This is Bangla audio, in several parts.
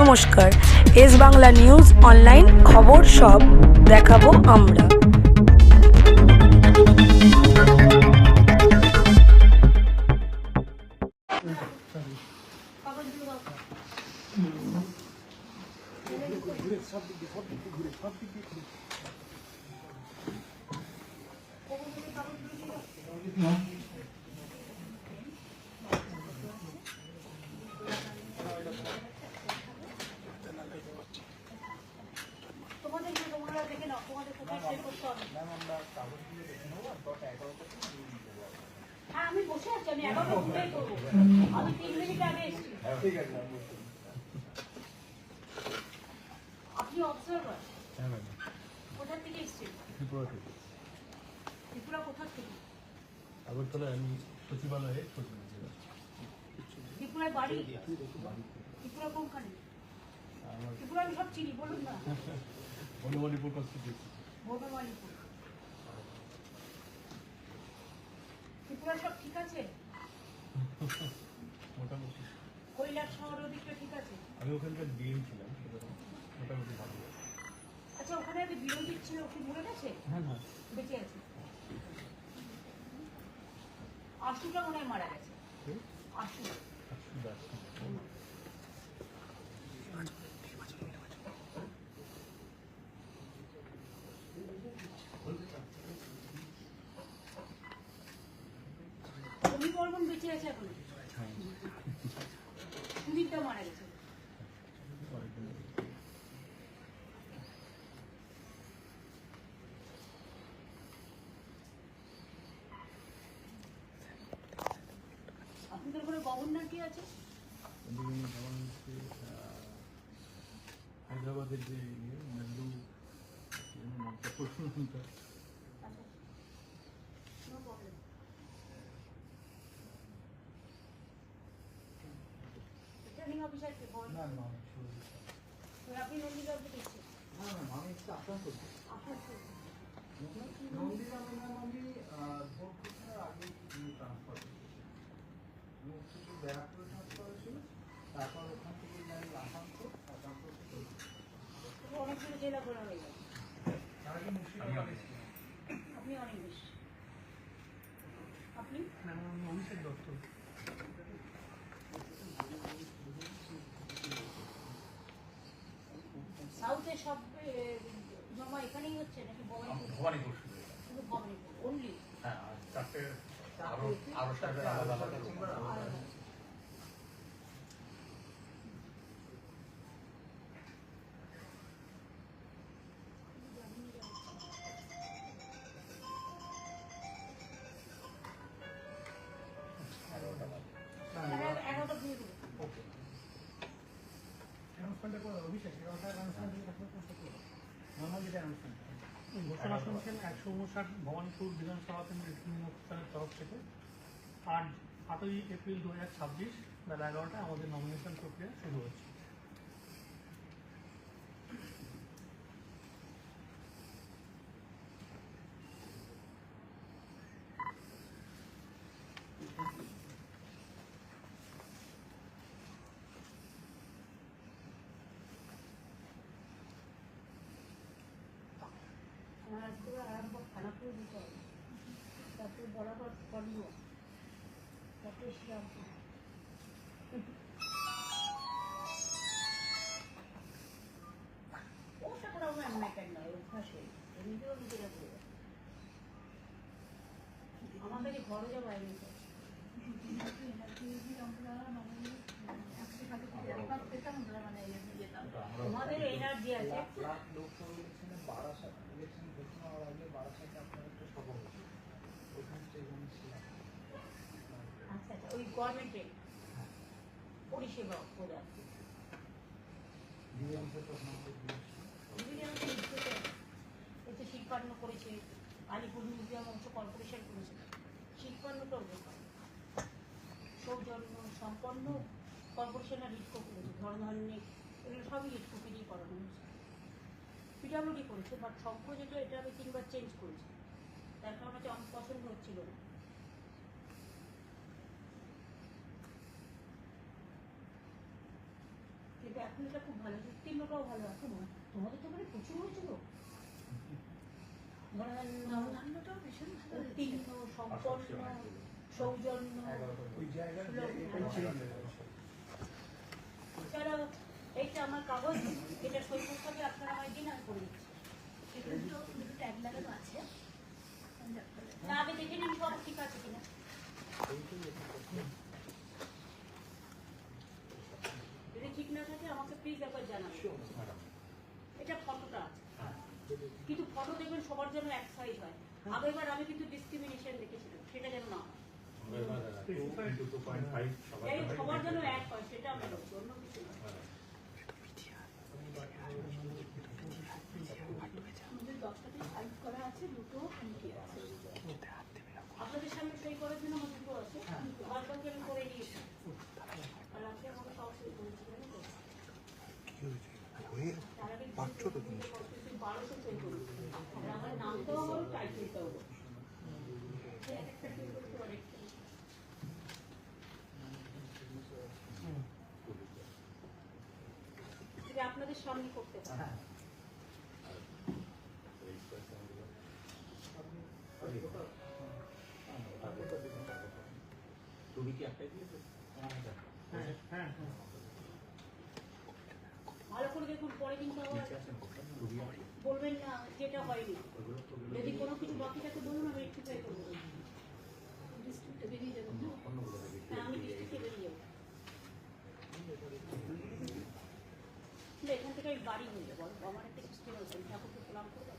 নমস্কার, এস বাংলা নিউজ অনলাইন খবর সব দেখাবো আমরা। আমি বসে আছি, আমি 11টা ঘুরেই করবো। আমি 3 মিনিট আগে এসেছি। ঠিক আছে, আপনি অবজারভার? হ্যাঁ ম্যাডাম। কোথা থেকে এসেছেন? ত্রিপুরা থেকে। ত্রিপুরা কোথা থেকে? আগরতলা আমি সচিবালয়ে ত্রিপুরায় বাড়ি? ত্রিপুরা কোনখানে? ত্রিপুরা আমি সব চিনি, বলুন না। বনমালীপুর কনস্টিটিউয়েন্সি। বনমালীপুর। ত্রিপুরা সব ঠিক আছে? মোটামুটি। কৈলাস শহর ওদিকটা ঠিক আছে? আমি ওখানকার ডিএম ছিলাম, মোটামুটি ভালো। আচ্ছা, ওখানে একটা বিরোধী ছিল, কি মরে গেছে? হ্যাঁ না, বেঁচে আছে। আশুটা মনে হয় মারা গেছে। আশু দাস। উনি বর্মন বেঁচে আছে এখন? সুদীপটা মারা গেছে। আপনাদের ঘরে গভর্নর কি আছে? হায়দ্রাবাদের যে নেহরু প্রশ্নটা আপনি নন্দীগ্রাম থেকে এসেছেন? অনেকগুলো জেলা ঘোরা হয়ে গেল। আপনি অনেক বেশি। আপনি? অভিষেক দত্ত। সাউথে সব জমা এখানেই হচ্ছে নাকি ভবানীপুর? শুধু ভবানীপুর অনলি? হ্যাঁ, চারটে আরো সাহেবের আলাদা আলাদা। ঘোষণা শুনছেন 159 ভবানীপুর বিধানসভা কেন্দ্রের তরফ থেকে 8ই এপ্রিল 2026 বেলা 11টায় আমাদের নমিনেশন প্রক্রিয়া শুরু হচ্ছে। আরম্ভ খানাপুর দিতে হবে, তারপরে বরাবর করিও, তারপরে শ্রীরামপুর। ওটা করা আমার ম্যাটার নয়, অভ্যাস হয়ে এমনিতেও নিজেরা করে আমার কাছে ঘরে যাবো বাইরে তোমাদের এনার্জি আছে। আচ্ছা আচ্ছা, ওই গভর্নমেন্টের পরিষেবা প্রদান এতে শিল্পান্ন করেছে, আলিপুর মিউজিয়াম অংশ কর্পোরেশন করেছে, শিল্পান্নটাও ব্যাপার সৌজন্য সম্পন্ন কর্পোরেশনের রিটকো করেছে, ধর্মধান্যে এগুলো সবই রিটকোকে নিয়ে করানো হয়েছে। পিডাব্লিউডি করেছে, বাট শঙ্খ যেটা এটা আমি 3বার চেঞ্জ করেছি, তার কারণে আমার পছন্দ হচ্ছিল না। কিন্তু এখন এটা খুব ভালো, উত্তীর্ণটাও ভালো। এখন তোমাদের তো মানে প্রচুর হয়েছিল, নবান্নটাও ভীষণ ভালো হয়েছে। উত্তীর্ণ, সম্পন্ন, সৌজন্য। ওই জায়গায় এছাড়াও এইটা আমার কাগজ, এটা সই করতে হবে, আপনারা আমায় দিন আমি করে দিচ্ছি। এখানে তো দুটো ট্যাগ লাগানো আছে। না আগে দেখে নিন সব ঠিক আছে কিনা। যদি ঠিক না থাকে আমাকে প্লিজ একবার জানাবেন। এটা ফটোটা আছে, কিন্তু ফটো দেখবেন সবার জন্য এক সাইজ হয়। আগেরবার আমি কিন্তু ডিসক্রিমিনেশন দেখেছিলাম, সেটা যেন না হয়। এই সবার জন্য এক হয়, সেটা আমি বলছি, অন্য কিছু না। আমাদের 10টাতে সাইজ করা আছে, দুটো এমটি আছে। আপনাদের সামনে সই করার জন্য আমার দুটো আছে, বাদ বাকি আমি করে দিয়েছি। আর আপনি আমাকে সব সই করেছিলেন তো? তার আগে 1200 সই করেছি। আর আমার নামটাও বলো, টাইটেলটাও বলো। একটা সই করতে অনেকটা। এটা আপনাদের সামনে করতে পারেন। তুমি কি একটাই দিয়েছো? হ্যাঁ ভালো করে দেখুন, পরে কিন্তু আবার বলবেন না যেটা হয়নি। যদি কোনো কিছু বাকি থাকে বলুন, আমি রেক্টিফাই করবো। ডিস্ট্রিক্টে বেরিয়ে যাবেন না? হ্যাঁ, আমি ডিস্ট্রিক্টে বেরিয়ে যাবো। না, এখান থেকে আমি বাড়ি হয়ে যাবো। আমার একটা সিস্টেম আছে, ঠাকুরকে প্রণাম করবো।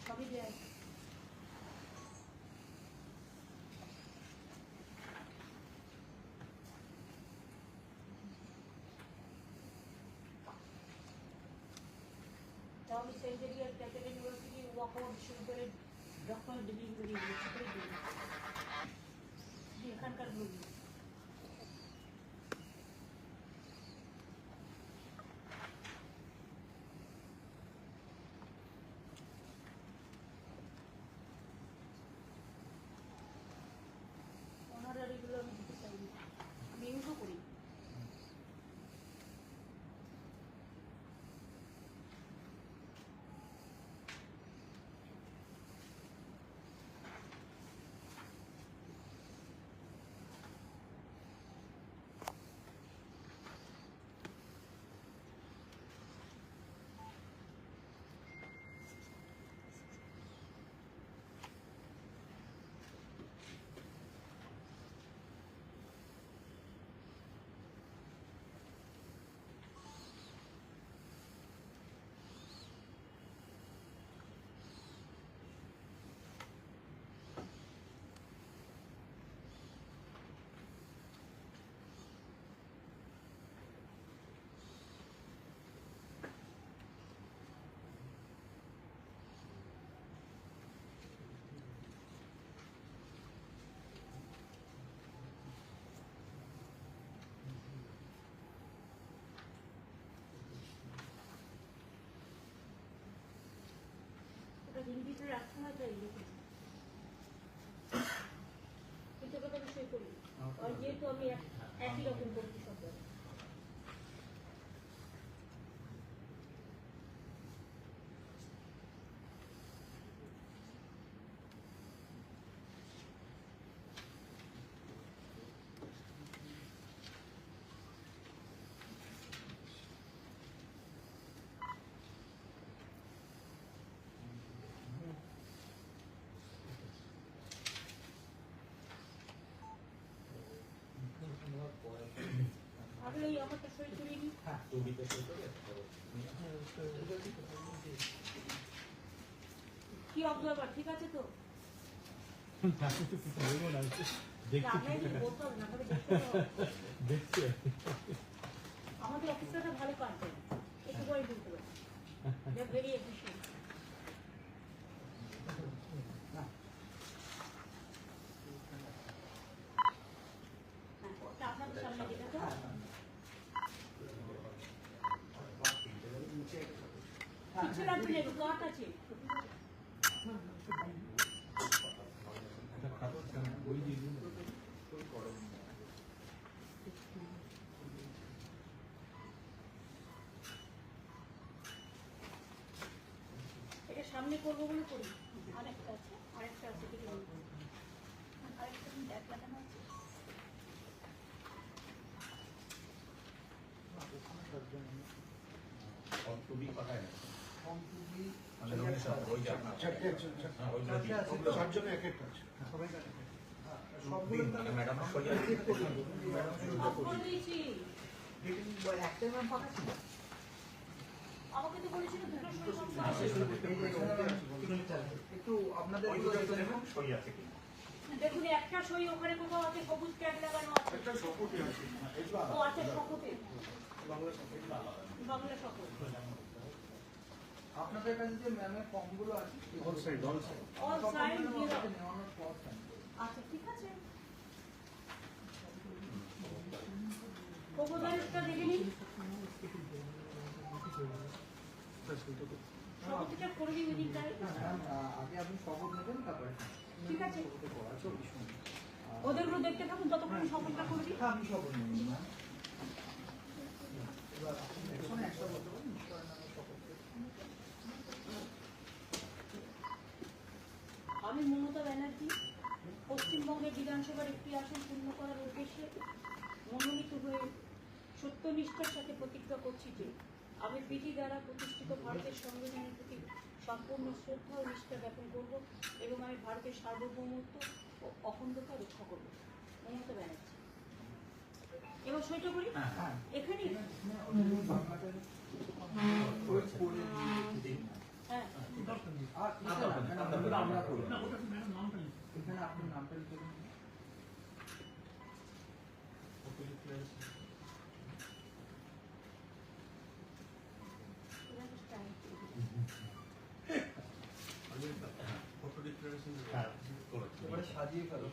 সবই দেয়। তাহলে সেন্ট জেভিয়ার ক্যাথলিক ইউনিভার্সিটি ওয়াকওয়ার্ড বিশ্ববিদ্যালয়ের ডক্টর ডিগ্রি বেরিয়ে দিয়েছে করে দিন। এখানকার বই অনারারিগুলো আমি দিতে চাইনি, আমি ইউজও করি। হিন্দিতে রাখতে হয়, তাই লিখেছি। কিন্তু কথা আমি সই করি, আর যেহেতু আমি একই রকম করছি সব জায়গায়। আগে ওই আমারটা সই করিয়ে নিই। কি অবজারভার ঠিক আছে তো? রান্নায় কিছু বলতে হবে না, তবে দেখতে হবে। Very efficient. ওটা আপনাদের সামনে যেটা তো কিছু লাগবে না, কাট আছে। এটা সামনে করবো বলে করি। আরেকটা আছে, আরেকটা আছে দেখে নিন। আরেকটা ট্যাগ লাগানো আছে। খুবই কথায় না ম্যাডাম অফার দিয়েছি। আমাকে তো বলেছিল দুটো সংখ্যা আছে। দেখুন একটা সই ওখানে কোথাও আছে, সবুজ ট্যাগ লাগানো আছে। ও আচ্ছা, শপথে বাংলা শপথ। আপনাদের কাছে যে ম্যামের ফর্মগুলো আছে অল সাইড দিয়ে দাও। নেওয়ানোর পর sign করুন। আচ্ছা ঠিক আছে, প্রপোজালটা দেখে নিন। শপথটা করে দিন ওই দিনটায়। ম্যাম, আগে আপনি শপথ নেবেন তারপরে ঠিক আছে, শপথে করা 24 মিনিট। ওদেরগুলো দেখতে থাকুন ততক্ষণ শপথটা করে দিন। হ্যাঁ, আমি শপথ নেবেন ম্যাম। এবার আপনি পেছনে একটা বলতে পারেন ঈশ্বরের নামে শপথ করুন। আমি মমতা ব্যানার্জি পশ্চিমবঙ্গের বিধানসভার একটি আসন পূর্ণ করার উদ্দেশ্যে মনোনীত হয়ে সত্যনিষ্ঠার সাথে প্রতিজ্ঞা করছি যে আমি বিধি দ্বারা প্রতিষ্ঠিত ভারতের সংবিধানের প্রতি সম্পূর্ণ শ্রদ্ধা ও নিষ্ঠা জ্ঞাপন করব এবং আমি ভারতের সার্বভৌমত্ব ও অখণ্ডতা রক্ষা করব। মমতা ব্যানার্জি। এবার সইটা করি হ্যাঁ। এখানে। বাংলাতে করে দিন। হ্যাঁ, আর কিছু না, ম্যাডাম, আমরা করব। না ওটা ম্যাডাম নামটা লিখুন। এখানে আপনার নামটা লিখে দিন। এবার টাইম এবারে সাজিয়ে ফেলো।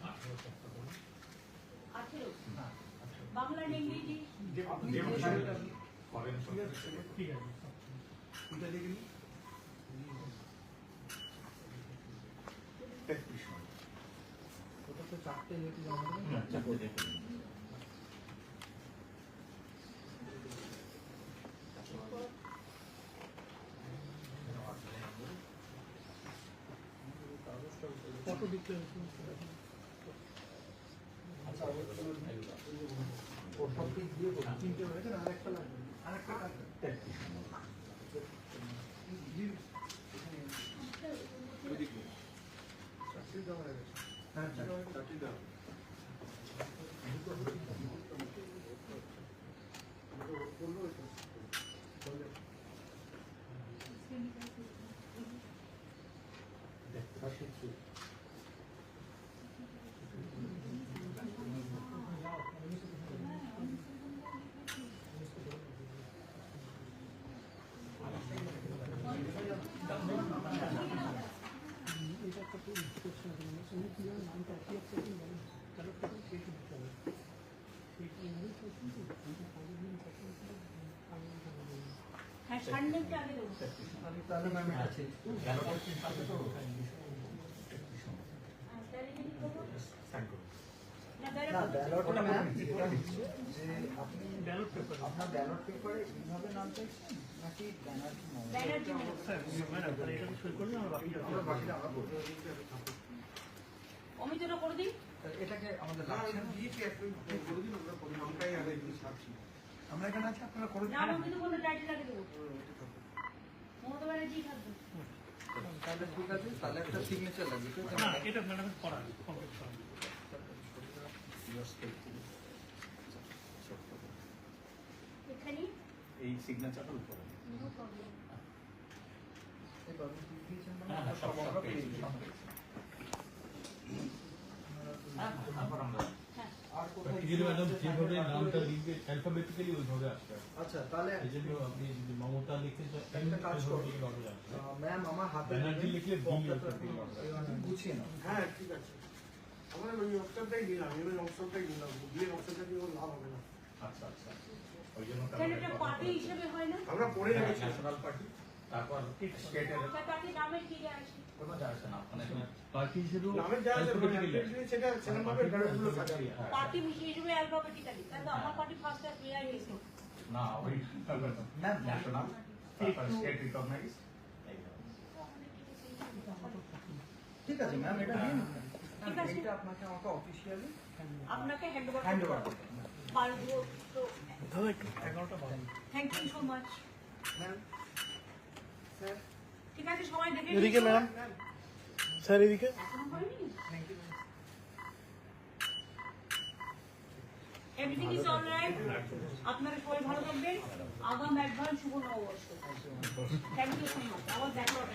18 বাংলা আর ইংরেজি। আপনি যে শাড়িটা করেন ঠিক আছে। এটা লিখে নিন। ওটা তো চারটে যেহেতু জমা দেবেন, ফটো দিতে আচ্ছা, ওর সব দিক দিয়ে করুন। তিনটে হয়েছে না, আরেকটা লাগবে। আরেকটা লাগবে। হ্যাঁ, চারটে দাও। হ্যাঁ, সানডেটা আগে দেবো। আমি তাহলে ম্যাম এটা চেঞ্জ করি। তাহলে যদি করবো না না, ব্যালট ব্যালটটা ম্যাম যেটা হচ্ছে যে আপনি ব্যালট পেপার। আপনার ব্যালট পেপারে এইভাবে নাম চাইছেন নাকি ব্যানার্জি নাম? ব্যানার্জি ম্যাডাম। ম্যাডাম তাহলে এটা সই করলে আমরা বাকি আমরা বাকিটা আমরা করবো। অমিতটা করে দিই। এটাকে আমাদের রাখছেন। আমরা এখানে আছি, আপনারা করে না, অমিত বললে টাইটেল আগে দেবো। মমতা ব্যানার্জি থাকবে। তাহলে ঠিক আছে, তাহলে একটা সিগনেচার লাগবে। ঠিক আছে? না এটা ম্যাডামের করা কমপ্লিট করা। এখানে এই সিগনেচারটা উপরে নো প্রবলেম। এবার আপনি কি দিয়েছেন মানে হ্যাঁ, আমরা সব আমরা পেয়ে পেয়েছি, গেছি। সব পেয়েছি। হ্যাঁ, তারপর আমরা হ্যাঁ, আর আর কোথায় প্র্যাকটিক্যালি ম্যাডাম যেভাবে নামটা লিখবে অ্যালফাবেটিক্যালি ওইভাবে আসবে। আচ্ছা তাহলে এই জন্য আপনি যদি মমতা লিখতে চান একটা কাজ করো। অর্ডার আসবে। ম্যাম আমার হাতে ব্যানার্জি লিখলে বি বক্তাটা অর্ডার গুছিয়ে নাও। হ্যাঁ ঠিক আছে আমরা ওই অপশনটাই দিলাম ওই অপশনটাই দিলাম বিয়ের অপশনটা দিয়ে ওর লাভ হবে না আচ্ছা আচ্ছা ওই জন্য কেন এটা পার্টি হিসেবে হয় না? আমরা পড়ে রেখেছি ন্যাশনাল পার্টি তারপর স্টেটের তাতে নামের কি যায় আসে? কোনো যায় আসে না মানে পার্টি হিসেবেও নামের যা আছে alphabetically সেটা সেরকমভাবে গ্রাফগুলো সাজাই পার্টি হিসেবে অ্যালফাবেটিক্যালি, তাহলে আমার পার্টি ফার্স্ট আর এআই হয়েছে। না ওই ম্যাম ন্যাশনাল তারপর স্টেট রিকগনাইজ ঠিক আছে ম্যাম এটা দিন। ঠিক আছে। এটা আপনাকে আমাকে অফিসিয়ালি আপনাকে হ্যান্ডওভার হ্যান্ড ওভার করতে হবে। পারবো তো। 11টা বাজে। Thank you so much. Ma'am sir ঠিক আছে, সবাই দেখে এদিকে ম্যাম স্যার এদিকে এখনো হয়নি? Everything is alright. আপনারা সবাই ভালো থাকবেন। আগাম অ্যাডভান্স শুভ নববর্ষ। Thank you so much. আবার দেখা হবে।